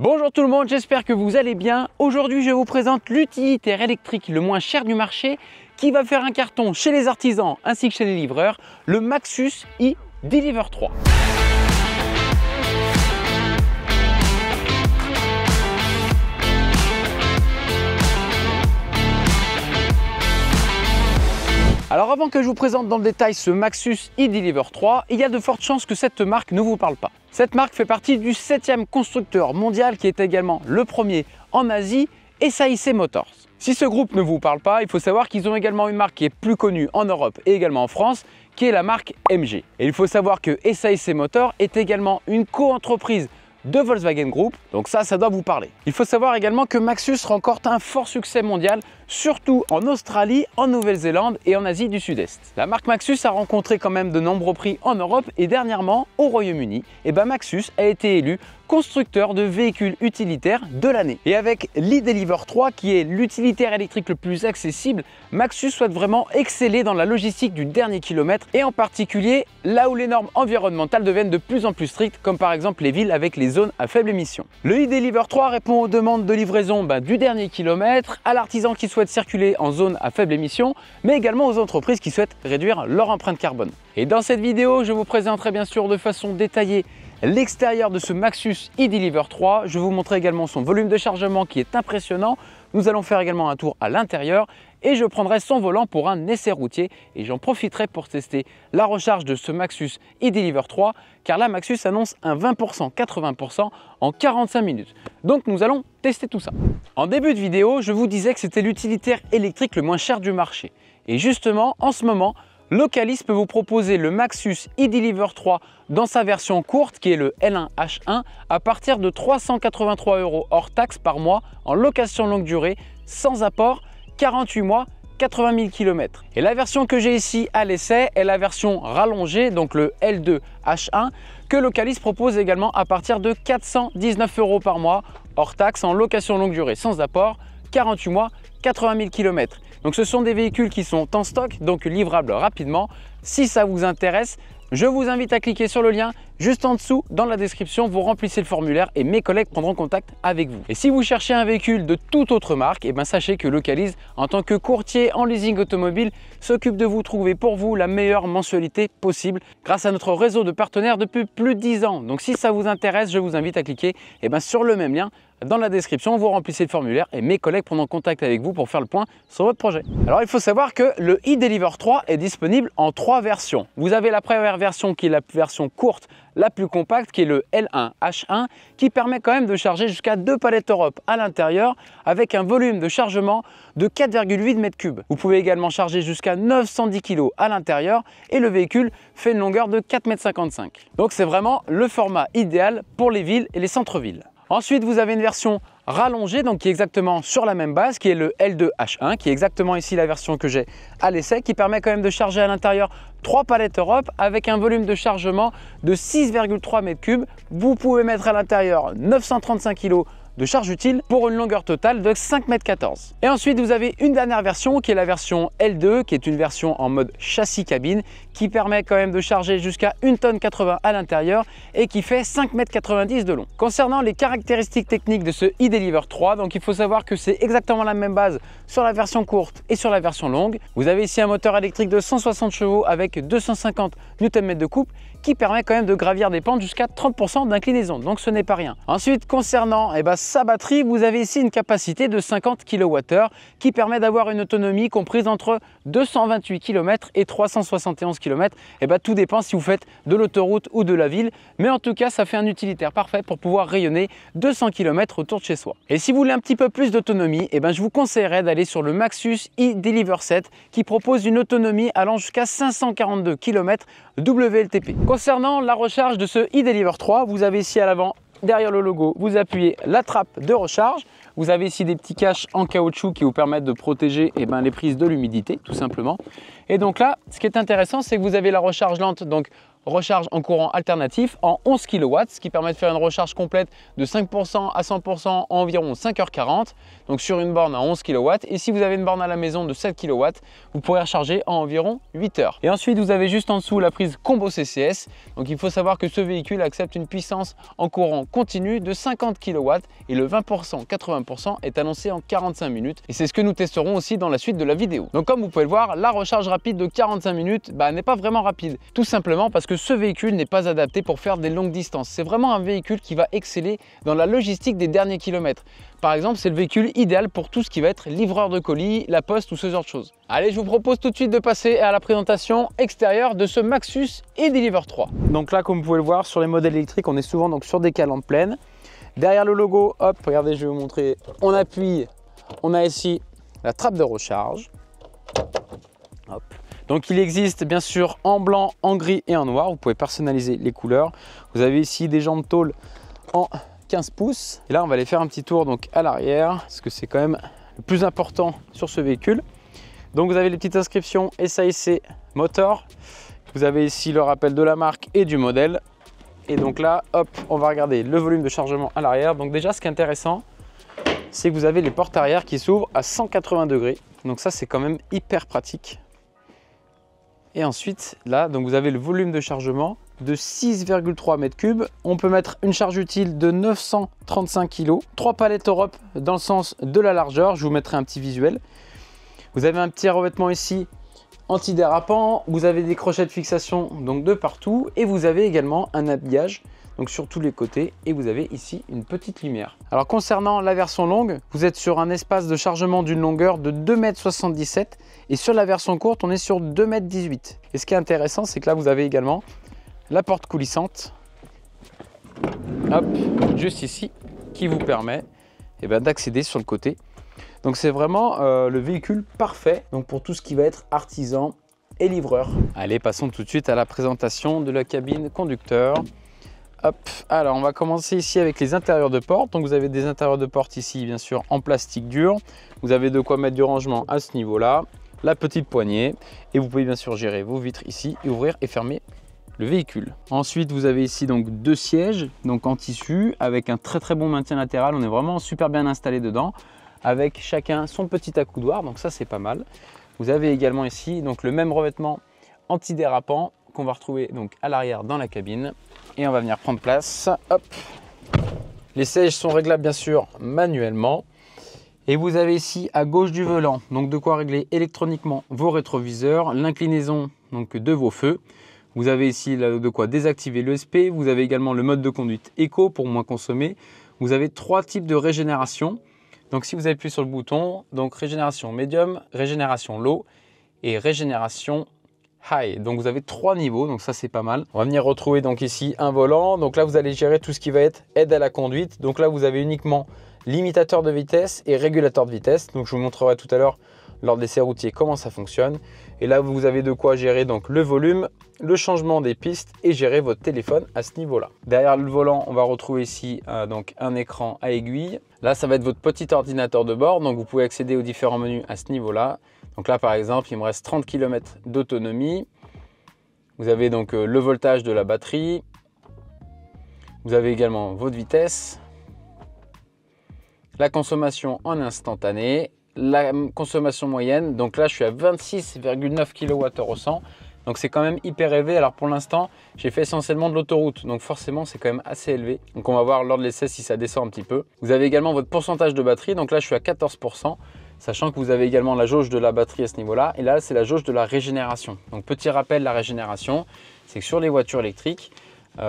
Bonjour tout le monde, j'espère que vous allez bien. Aujourd'hui, je vous présente l'utilitaire électrique le moins cher du marché qui va faire un carton chez les artisans ainsi que chez les livreurs, le Maxus e-Deliver 3. Alors avant que je vous présente dans le détail ce Maxus e-Deliver 3, il y a de fortes chances que cette marque ne vous parle pas. Cette marque fait partie du 7e constructeur mondial qui est également le premier en Asie, SAIC Motors. Si ce groupe ne vous parle pas, il faut savoir qu'ils ont également une marque qui est plus connue en Europe et également en France, qui est la marque MG. Et il faut savoir que SAIC Motors est également une co-entreprise de Volkswagen Group, donc ça doit vous parler. Il faut savoir également que Maxus remporte un fort succès mondial, surtout en Australie, en Nouvelle-Zélande et en Asie du Sud-Est. La marque Maxus a rencontré quand même de nombreux prix en Europe et dernièrement au Royaume-Uni, Maxus a été élu constructeur de véhicules utilitaires de l'année. Et avec l'e-Deliver 3 qui est l'utilitaire électrique le plus accessible, Maxus souhaite vraiment exceller dans la logistique du dernier kilomètre et en particulier là où les normes environnementales deviennent de plus en plus strictes, comme par exemple les villes avec les zones à faible émission. Le e-Deliver 3 répond aux demandes de livraison du dernier kilomètre, à l'artisan qui souhaite circuler en zone à faible émission, mais également aux entreprises qui souhaitent réduire leur empreinte carbone. Et dans cette vidéo, je vous présenterai bien sûr de façon détaillée l'extérieur de ce Maxus e-Deliver 3, je vais vous montrer également son volume de chargement qui est impressionnant. Nous allons faire également un tour à l'intérieur et je prendrai son volant pour un essai routier et j'en profiterai pour tester la recharge de ce Maxus e-Deliver 3 car la Maxus annonce un 20%, 80% en 45 minutes. Donc nous allons tester tout ça. En début de vidéo, je vous disais que c'était l'utilitaire électrique le moins cher du marché. Et justement, en ce moment, Localis peut vous proposer le Maxus e-Deliver 3 dans sa version courte qui est le L1H1 à partir de 383 € hors taxe par mois en location longue durée, sans apport, 48 mois, 80 000 km. Et la version que j'ai ici à l'essai est la version rallongée, donc le L2H1, que Localis propose également à partir de 419 € par mois hors taxe en location longue durée, sans apport, 48 mois, 80 000 km. Donc ce sont des véhicules qui sont en stock, donc livrables rapidement. Si ça vous intéresse, je vous invite à cliquer sur le lien juste en dessous dans la description, vous remplissez le formulaire et mes collègues prendront contact avec vous. Et si vous cherchez un véhicule de toute autre marque, sachez que Localis, en tant que courtier en leasing automobile, s'occupe de vous trouver pour vous la meilleure mensualité possible grâce à notre réseau de partenaires depuis plus de 10 ans. Donc si ça vous intéresse, je vous invite à cliquer sur le même lien dans la description, vous remplissez le formulaire et mes collègues prendront contact avec vous pour faire le point sur votre projet. Alors il faut savoir que le e-Deliver 3 est disponible en 3 versions. Vous avez la première version qui est la version courte, la plus compacte, qui est le L1H1, qui permet quand même de charger jusqu'à 2 palettes Europe à l'intérieur avec un volume de chargement de 4,8 m3. Vous pouvez également charger jusqu'à 910 kg à l'intérieur et le véhicule fait une longueur de 4,55 m. Donc c'est vraiment le format idéal pour les villes et les centres-villes. Ensuite, vous avez une version rallongée, donc qui est exactement sur la même base, qui est le L2H1, qui est exactement ici la version que j'ai à l'essai, qui permet quand même de charger à l'intérieur 3 palettes Europe avec un volume de chargement de 6,3 m3. Vous pouvez mettre à l'intérieur 935 kg de charge utile pour une longueur totale de 5,14 m. Et ensuite, vous avez une dernière version qui est la version L2, qui est une version en mode châssis cabine, qui permet quand même de charger jusqu'à 1,80 tonne à l'intérieur et qui fait 5,90 m de long. Concernant les caractéristiques techniques de ce e-Deliver 3, donc il faut savoir que c'est exactement la même base sur la version courte et sur la version longue. Vous avez ici un moteur électrique de 160 chevaux avec 250 Nm de couple qui permet quand même de gravir des pentes jusqu'à 30% d'inclinaison, donc ce n'est pas rien. Ensuite, concernant sa batterie, vous avez ici une capacité de 50 kWh qui permet d'avoir une autonomie comprise entre 228 km et 371 km. Tout dépend si vous faites de l'autoroute ou de la ville, mais en tout cas, ça fait un utilitaire parfait pour pouvoir rayonner 200 km autour de chez soi. Et si vous voulez un petit peu plus d'autonomie, je vous conseillerais d'aller sur le Maxus e-Deliver 7 qui propose une autonomie allant jusqu'à 542 km WLTP. Concernant la recharge de ce e-Deliver 3, vous avez ici à l'avant, derrière le logo, vous appuyez la trappe de recharge. Vous avez ici des petits caches en caoutchouc qui vous permettent de protéger les prises de l'humidité, tout simplement. Et donc là, ce qui est intéressant, c'est que vous avez la recharge lente donc recharge en courant alternatif en 11 kW, ce qui permet de faire une recharge complète de 5% à 100% en environ 5h40, donc sur une borne à 11 kW. Et si vous avez une borne à la maison de 7 kW, vous pourrez recharger en environ 8 heures. Et ensuite, vous avez juste en dessous la prise combo CCS. Donc il faut savoir que ce véhicule accepte une puissance en courant continu de 50 kW et le 20%, 80% est annoncé en 45 minutes. Et c'est ce que nous testerons aussi dans la suite de la vidéo. Donc comme vous pouvez le voir, la recharge rapide de 45 minutes n'est pas vraiment rapide. Tout simplement parce que ce véhicule n'est pas adapté pour faire des longues distances. C'est vraiment un véhicule qui va exceller dans la logistique des derniers kilomètres. Par exemple, c'est le véhicule idéal pour tout ce qui va être livreur de colis, la poste ou ce genre de choses. Allez, je vous propose tout de suite de passer à la présentation extérieure de ce Maxus e-Deliver 3. Donc là, comme vous pouvez le voir, sur les modèles électriques, on est souvent donc sur des calandres pleines. Derrière le logo, hop, regardez, je vais vous montrer, on appuie, on a ici la trappe de recharge. Hop. Donc il existe bien sûr en blanc, en gris et en noir. Vous pouvez personnaliser les couleurs. Vous avez ici des jambes tôle en 15 pouces. Et là, on va aller faire un petit tour donc à l'arrière, parce que c'est quand même le plus important sur ce véhicule. Donc vous avez les petites inscriptions SAIC Motor. Vous avez ici le rappel de la marque et du modèle. Et donc là, hop, on va regarder le volume de chargement à l'arrière. Donc déjà, ce qui est intéressant, c'est que vous avez les portes arrière qui s'ouvrent à 180 degrés. Donc ça, c'est quand même hyper pratique. Et ensuite, là, donc vous avez le volume de chargement de 6,3 m3. On peut mettre une charge utile de 935 kg. 3 palettes Europe dans le sens de la largeur. Je vous mettrai un petit visuel. Vous avez un petit revêtement ici antidérapant. Vous avez des crochets de fixation donc de partout. Et vous avez également un habillage donc sur tous les côtés. Et vous avez ici une petite lumière. Alors concernant la version longue, vous êtes sur un espace de chargement d'une longueur de 2,77 m. Et sur la version courte, on est sur 2,18 m. Et ce qui est intéressant, c'est que là, vous avez également la porte coulissante, hop, juste ici, qui vous permet d'accéder sur le côté. Donc c'est vraiment le véhicule parfait donc pour tout ce qui va être artisan et livreur. Allez, passons tout de suite à la présentation de la cabine conducteur. Hop, alors on va commencer ici avec les intérieurs de porte. Donc vous avez des intérieurs de porte ici, bien sûr, en plastique dur. Vous avez de quoi mettre du rangement à ce niveau-là. La petite poignée et vous pouvez bien sûr gérer vos vitres ici et ouvrir et fermer le véhicule. Ensuite, vous avez ici donc 2 sièges donc en tissu avec un très bon maintien latéral. On est vraiment super bien installé dedans avec chacun son petit accoudoir, donc ça c'est pas mal. Vous avez également ici donc le même revêtement antidérapant qu'on va retrouver donc à l'arrière dans la cabine et on va venir prendre place. Hop. Les sièges sont réglables bien sûr manuellement. Et vous avez ici à gauche du volant, donc de quoi régler électroniquement vos rétroviseurs, l'inclinaison donc de vos feux. Vous avez ici de quoi désactiver l'ESP. Vous avez également le mode de conduite éco pour moins consommer. Vous avez 3 types de régénération. Donc si vous appuyez sur le bouton, donc régénération médium, régénération low et régénération high. Donc vous avez 3 niveaux, donc ça c'est pas mal. On va venir retrouver donc ici un volant. Donc là vous allez gérer tout ce qui va être aide à la conduite. Donc là vous avez uniquement limitateur de vitesse et régulateur de vitesse. Donc je vous montrerai tout à l'heure lors de l'essai routier comment ça fonctionne. Et là vous avez de quoi gérer donc le volume, le changement des pistes et gérer votre téléphone à ce niveau-là. Derrière le volant, on va retrouver ici donc un écran à aiguille. Là ça va être votre petit ordinateur de bord. Donc vous pouvez accéder aux différents menus à ce niveau-là. Donc là par exemple, il me reste 30 km d'autonomie. Vous avez donc le voltage de la batterie. Vous avez également votre vitesse. La consommation en instantané, la consommation moyenne. Donc là, je suis à 26,9 kWh au 100. Donc c'est quand même hyper élevé. Alors pour l'instant, j'ai fait essentiellement de l'autoroute. Donc forcément, c'est quand même assez élevé. Donc on va voir lors de l'essai si ça descend un petit peu. Vous avez également votre pourcentage de batterie. Donc là, je suis à 14%. Sachant que vous avez également la jauge de la batterie à ce niveau-là. Et là, c'est la jauge de la régénération. Donc petit rappel, la régénération, c'est que sur les voitures électriques,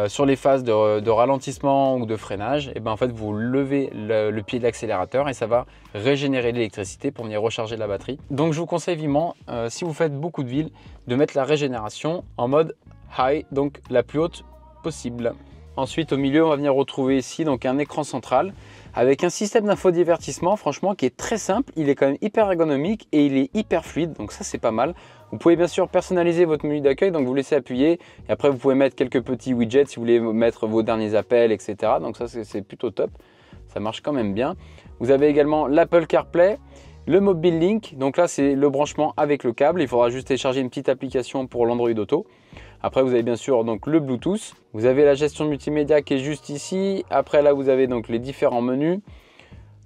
sur les phases de ralentissement ou de freinage, et en fait vous levez le pied de l'accélérateur et ça va régénérer l'électricité pour venir recharger la batterie. Donc je vous conseille vivement, si vous faites beaucoup de villes, de mettre la régénération en mode high, donc la plus haute possible. Ensuite au milieu, on va venir retrouver ici donc un écran central avec un système d'infodivertissement franchement qui est très simple. Il est quand même hyper ergonomique et il est hyper fluide, donc ça c'est pas mal. Vous pouvez bien sûr personnaliser votre menu d'accueil, donc vous laissez appuyer et après vous pouvez mettre quelques petits widgets si vous voulez mettre vos derniers appels, etc. Donc ça c'est plutôt top, ça marche quand même bien. Vous avez également l'Apple CarPlay, le Mobile Link, donc là c'est le branchement avec le câble. Il faudra juste télécharger une petite application pour l'Android Auto. Après, vous avez bien sûr donc le Bluetooth. Vous avez la gestion multimédia qui est juste ici. Après, là, vous avez donc les différents menus.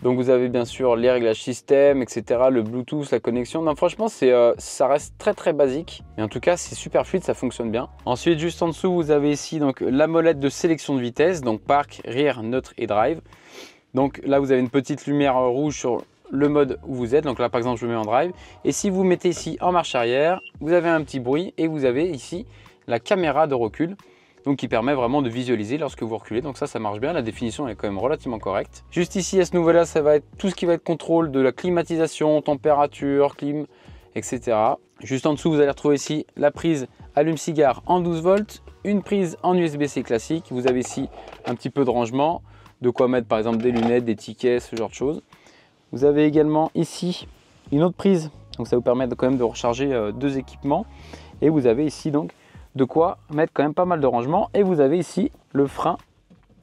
Donc, vous avez bien sûr les réglages système, etc. Le Bluetooth, la connexion. Non, franchement, ça reste très basique. Mais en tout cas, c'est super fluide, ça fonctionne bien. Ensuite, juste en dessous, vous avez ici donc la molette de sélection de vitesse. Donc, parc, rear, neutre et drive. Donc là, vous avez une petite lumière rouge sur le mode où vous êtes. Donc là, par exemple, je mets en drive. Et si vous mettez ici en marche arrière, vous avez un petit bruit et vous avez ici la caméra de recul. Donc qui permet vraiment de visualiser lorsque vous reculez. Donc ça marche bien. La définition est quand même relativement correcte. Juste ici, à ce niveau-là, ça va être tout ce qui va être contrôle de la climatisation, température, clim, etc. Juste en dessous, vous allez retrouver ici la prise allume-cigare en 12 volts, une prise en USB-C classique. Vous avez ici un petit peu de rangement, de quoi mettre par exemple des lunettes, des tickets, ce genre de choses. Vous avez également ici une autre prise. Donc ça vous permet quand même de recharger deux équipements. Et vous avez ici donc de quoi mettre quand même pas mal de rangement. Et vous avez ici le frein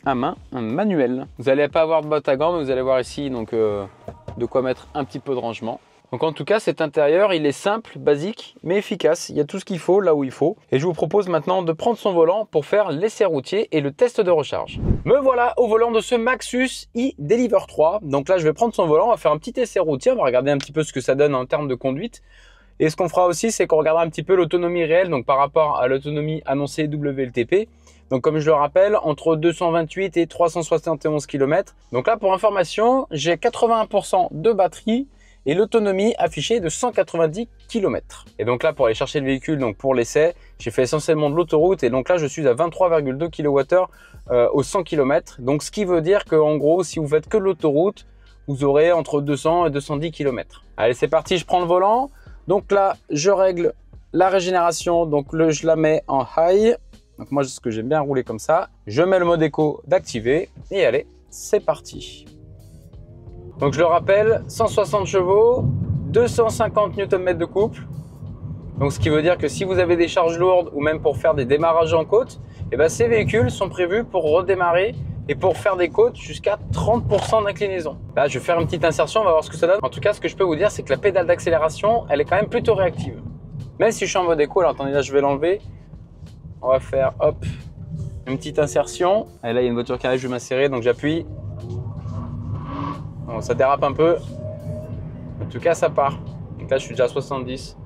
à main manuel. Vous n'allez pas avoir de botte à gants, mais vous allez voir ici donc de quoi mettre un petit peu de rangement. Donc en tout cas, cet intérieur, il est simple, basique, mais efficace. Il y a tout ce qu'il faut là où il faut. Et je vous propose maintenant de prendre son volant pour faire l'essai routier et le test de recharge. Me voilà au volant de ce Maxus e-Deliver 3. Donc là, je vais prendre son volant, on va faire un petit essai routier. On va regarder un petit peu ce que ça donne en termes de conduite. Et ce qu'on fera aussi, c'est qu'on regardera un petit peu l'autonomie réelle, donc par rapport à l'autonomie annoncée WLTP. Donc comme je le rappelle, entre 228 et 371 km. Donc là, pour information, j'ai 81% de batterie et l'autonomie affichée de 190 km. Et donc là, pour aller chercher le véhicule, donc pour l'essai, j'ai fait essentiellement de l'autoroute. Et donc là, je suis à 23,2 kWh au 100 km. Donc ce qui veut dire qu'en gros, si vous faites que de l'autoroute, vous aurez entre 200 et 210 km. Allez, c'est parti, je prends le volant. Donc là, je règle la régénération. Donc je la mets en high. Donc moi, ce que j'aime bien rouler comme ça. Je mets le mode éco d'activer. Et allez, c'est parti. Donc je le rappelle, 160 chevaux, 250 Nm de couple. Donc ce qui veut dire que si vous avez des charges lourdes ou même pour faire des démarrages en côte, et ben ces véhicules sont prévus pour redémarrer et pour faire des côtes jusqu'à 30% d'inclinaison. Là, je vais faire une petite insertion, on va voir ce que ça donne. En tout cas, ce que je peux vous dire, c'est que la pédale d'accélération, elle est quand même plutôt réactive. Même si je suis en mode éco, alors attendez, là je vais l'enlever. On va faire, hop, une petite insertion. Et là, il y a une voiture qui arrive, je vais m'insérer, donc j'appuie. Bon, ça dérape un peu. En tout cas, ça part. Donc là, je suis déjà à 70.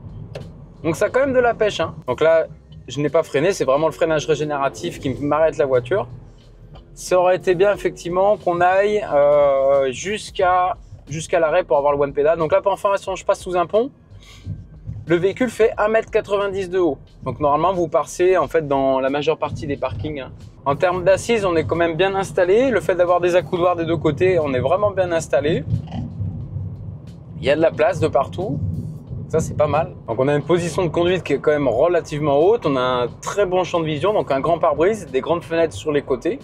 Donc ça a quand même de la pêche, hein. Donc là, je n'ai pas freiné, c'est vraiment le freinage régénératif qui m'arrête la voiture. Ça aurait été bien effectivement qu'on aille jusqu'à l'arrêt pour avoir le one pedal. Donc là, pour information, je passe sous un pont. Le véhicule fait 1,90 m de haut. Donc normalement, vous passez en fait dans la majeure partie des parkings. En termes d'assises, on est quand même bien installé. Le fait d'avoir des accoudoirs des deux côtés, on est vraiment bien installé. Il y a de la place de partout. Ça, c'est pas mal. Donc on a une position de conduite qui est quand même relativement haute. On a un très bon champ de vision, donc un grand pare-brise, des grandes fenêtres sur les côtés.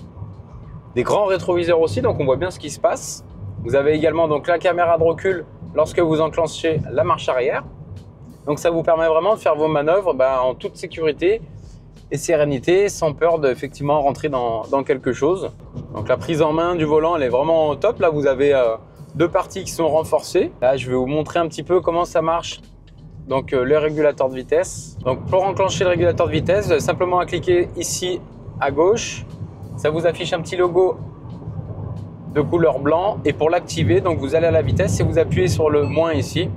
Des grands rétroviseurs aussi, donc on voit bien ce qui se passe. Vous avez également donc la caméra de recul lorsque vous enclenchez la marche arrière. Donc ça vous permet vraiment de faire vos manœuvres en toute sécurité et sérénité, sans peur d'effectivement rentrer dans quelque chose. Donc la prise en main du volant, elle est vraiment top. Là, vous avez deux parties qui sont renforcées. Là, je vais vous montrer un petit peu comment ça marche. Donc le régulateur de vitesse. Donc pour enclencher le régulateur de vitesse, vous avez simplement à cliquer ici à gauche. Ça vous affiche un petit logo de couleur blanc. Et pour l'activer, donc vous allez à la vitesse et vous appuyez sur le moins ici.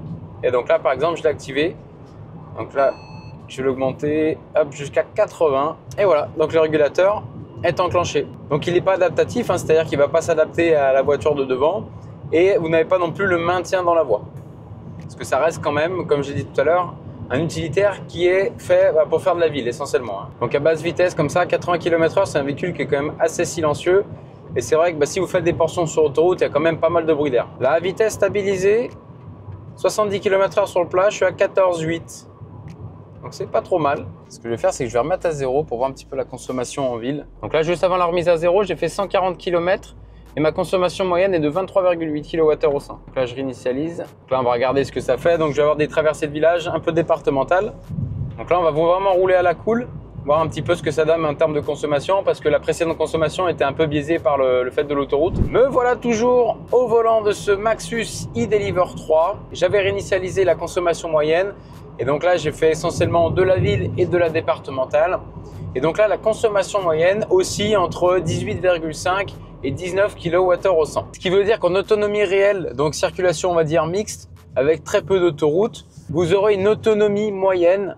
Et donc là, par exemple, je l'ai activé. Donc là, je vais l'augmenter jusqu'à 80. Et voilà, donc le régulateur est enclenché. Donc il n'est pas adaptatif, hein, c'est-à-dire qu'il ne va pas s'adapter à la voiture de devant. Et vous n'avez pas non plus le maintien dans la voie. Parce que ça reste quand même, comme j'ai dit tout à l'heure, un utilitaire qui est fait pour faire de la ville essentiellement. Donc à basse vitesse comme ça, 80 km/h, c'est un véhicule qui est quand même assez silencieux. Et c'est vrai que si vous faites des portions sur autoroute, il y a quand même pas mal de bruit d'air. La vitesse stabilisée, 70 km/h sur le plat, je suis à 14,8. Donc c'est pas trop mal. Ce que je vais faire, c'est que je vais remettre à 0 pour voir un petit peu la consommation en ville. Donc là, juste avant la remise à 0, j'ai fait 140 km et ma consommation moyenne est de 23,8 kWh au 100. Donc là, je réinitialise. Donc là, on va regarder ce que ça fait. Donc je vais avoir des traversées de village un peu départementales. Donc là, on va vraiment rouler à la cool. voir un petit peu ce que ça donne en termes de consommation, parce que la précédente consommation était un peu biaisée par le fait de l'autoroute. Me voilà toujours au volant de ce Maxus e-Deliver 3. J'avais réinitialisé la consommation moyenne, et donc là j'ai fait essentiellement de la ville et de la départementale. Et donc là la consommation moyenne oscille entre 18,5 et 19 kWh au 100. Ce qui veut dire qu'en autonomie réelle, donc circulation on va dire mixte, avec très peu d'autoroutes, vous aurez une autonomie moyenne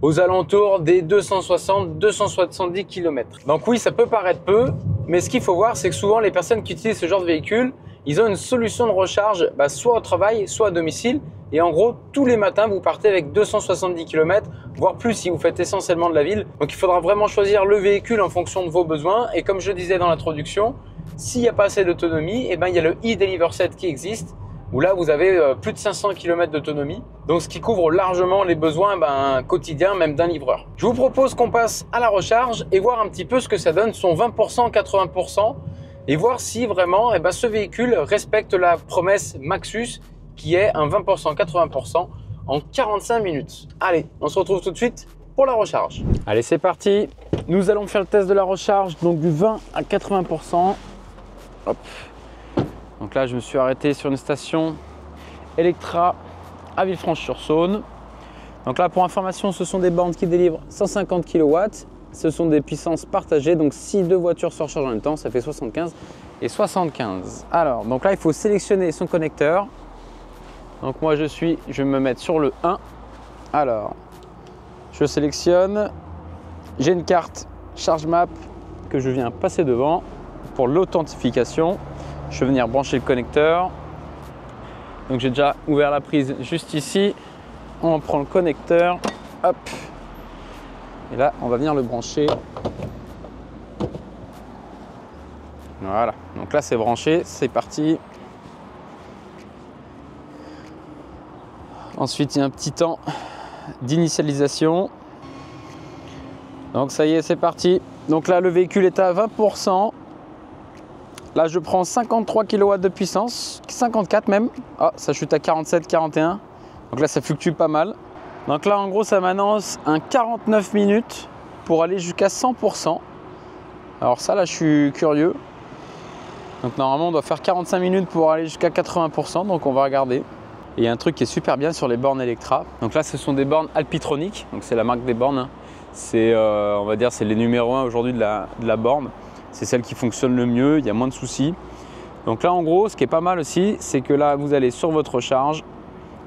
aux alentours des 260-270 km. Donc oui, ça peut paraître peu, mais ce qu'il faut voir, c'est que souvent les personnes qui utilisent ce genre de véhicule, ils ont une solution de recharge soit au travail, soit à domicile. Et en gros, tous les matins, vous partez avec 270 km, voire plus si vous faites essentiellement de la ville. Donc il faudra vraiment choisir le véhicule en fonction de vos besoins. Et comme je disais dans l'introduction, s'il n'y a pas assez d'autonomie, eh ben, il y a le e-Deliver 7 qui existe, où là vous avez plus de 500 km d'autonomie, donc ce qui couvre largement les besoins quotidiens même d'un livreur. Je vous propose qu'on passe à la recharge et voir un petit peu ce que ça donne, son 20%, 80%, et voir si vraiment ce véhicule respecte la promesse Maxus qui est un 20%, 80% en 45 minutes. Allez, on se retrouve tout de suite pour la recharge. Allez, c'est parti, nous allons faire le test de la recharge, donc du 20 à 80%. Hop. Donc là, je me suis arrêté sur une station Electra à Villefranche-sur-Saône. Donc là, pour information, ce sont des bornes qui délivrent 150 kW. Ce sont des puissances partagées. Donc si deux voitures se rechargent en même temps, ça fait 75 et 75. Alors, donc là, il faut sélectionner son connecteur. Donc moi, je vais me mettre sur le 1. Alors, je sélectionne. J'ai une carte ChargeMap que je viens passer devant pour l'authentification. Je vais venir brancher le connecteur. Donc j'ai déjà ouvert la prise juste ici. On prend le connecteur. Hop. Et là, on va venir le brancher. Voilà. Donc là, c'est branché. C'est parti. Ensuite, il y a un petit temps d'initialisation. Donc ça y est, c'est parti. Donc là, le véhicule est à 20%. Là, je prends 53 kW de puissance, 54 même. Ah, ça chute à 47, 41. Donc là, ça fluctue pas mal. Donc là, en gros, ça m'annonce un 49 minutes pour aller jusqu'à 100%. Alors ça, là, je suis curieux. Donc normalement, on doit faire 45 minutes pour aller jusqu'à 80%. Donc on va regarder. Et il y a un truc qui est super bien sur les bornes Electra. Donc là, ce sont des bornes Alpitronic. Donc c'est la marque des bornes. C'est, on va dire, c'est les numéros 1 aujourd'hui de la borne. C'est celle qui fonctionne le mieux, il y a moins de soucis. Donc là, en gros, ce qui est pas mal aussi, c'est que là, vous allez sur votre recharge,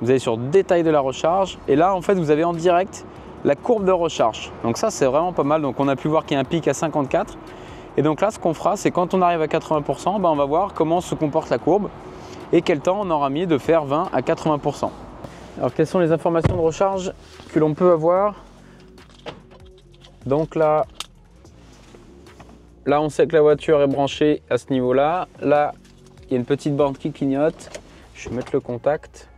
vous allez sur détail de la recharge, et là, en fait, vous avez en direct la courbe de recharge. Donc ça, c'est vraiment pas mal. Donc on a pu voir qu'il y a un pic à 54. Et donc là, ce qu'on fera, c'est quand on arrive à 80%, on va voir comment se comporte la courbe et quel temps on aura mis de faire 20 à 80%. Alors, quelles sont les informations de recharge que l'on peut avoir? Donc là, on sait que la voiture est branchée à ce niveau-là. Là, il y a une petite borne qui clignote. Je vais mettre le contact.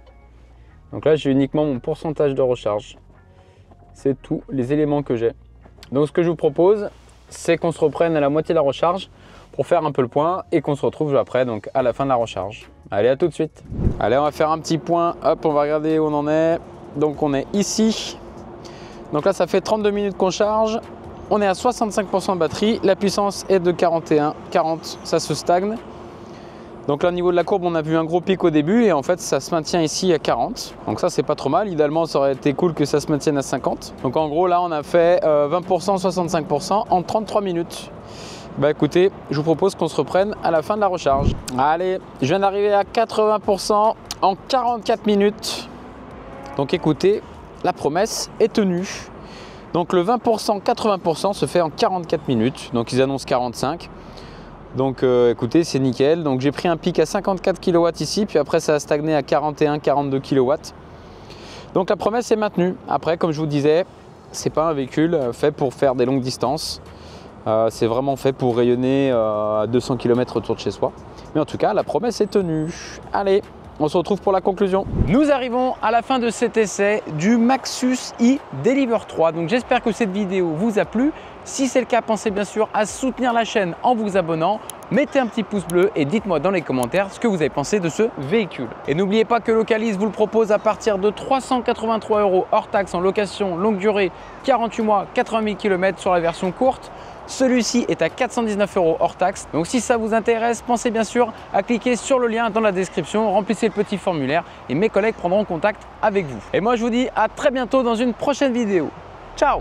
Donc là, j'ai uniquement mon pourcentage de recharge. C'est tous les éléments que j'ai. Donc ce que je vous propose, c'est qu'on se reprenne à la moitié de la recharge pour faire un peu le point et qu'on se retrouve après, donc à la fin de la recharge. Allez, à tout de suite. Allez, on va faire un petit point. Hop, on va regarder où on en est. Donc on est ici. Donc là, ça fait 32 minutes qu'on charge. On est à 65% de batterie, la puissance est de 41, 40, ça se stagne. Donc là, au niveau de la courbe, on a vu un gros pic au début et en fait, ça se maintient ici à 40. Donc ça, c'est pas trop mal. Idéalement, ça aurait été cool que ça se maintienne à 50. Donc en gros, là, on a fait 20%, 65% en 33 minutes. Bah écoutez, je vous propose qu'on se reprenne à la fin de la recharge. Allez, je viens d'arriver à 80% en 44 minutes. Donc écoutez, la promesse est tenue. Donc le 20%, 80% se fait en 44 minutes. Donc ils annoncent 45. Donc écoutez, c'est nickel. Donc j'ai pris un pic à 54 kW ici, puis après ça a stagné à 41, 42 kW. Donc la promesse est maintenue. Après, comme je vous disais, c'est pas un véhicule fait pour faire des longues distances. C'est vraiment fait pour rayonner à 200 km autour de chez soi. Mais en tout cas, la promesse est tenue. Allez, on se retrouve pour la conclusion. Nous arrivons à la fin de cet essai du Maxus e-Deliver 3. Donc j'espère que cette vidéo vous a plu. Si c'est le cas, pensez bien sûr à soutenir la chaîne en vous abonnant. Mettez un petit pouce bleu et dites-moi dans les commentaires ce que vous avez pensé de ce véhicule. Et n'oubliez pas que Localise vous le propose à partir de 383 € hors taxe en location longue durée, 48 mois, 80 000 km sur la version courte. Celui-ci est à 419 € hors taxe. Donc si ça vous intéresse, pensez bien sûr à cliquer sur le lien dans la description, remplissez le petit formulaire et mes collègues prendront contact avec vous. Et moi je vous dis à très bientôt dans une prochaine vidéo. Ciao!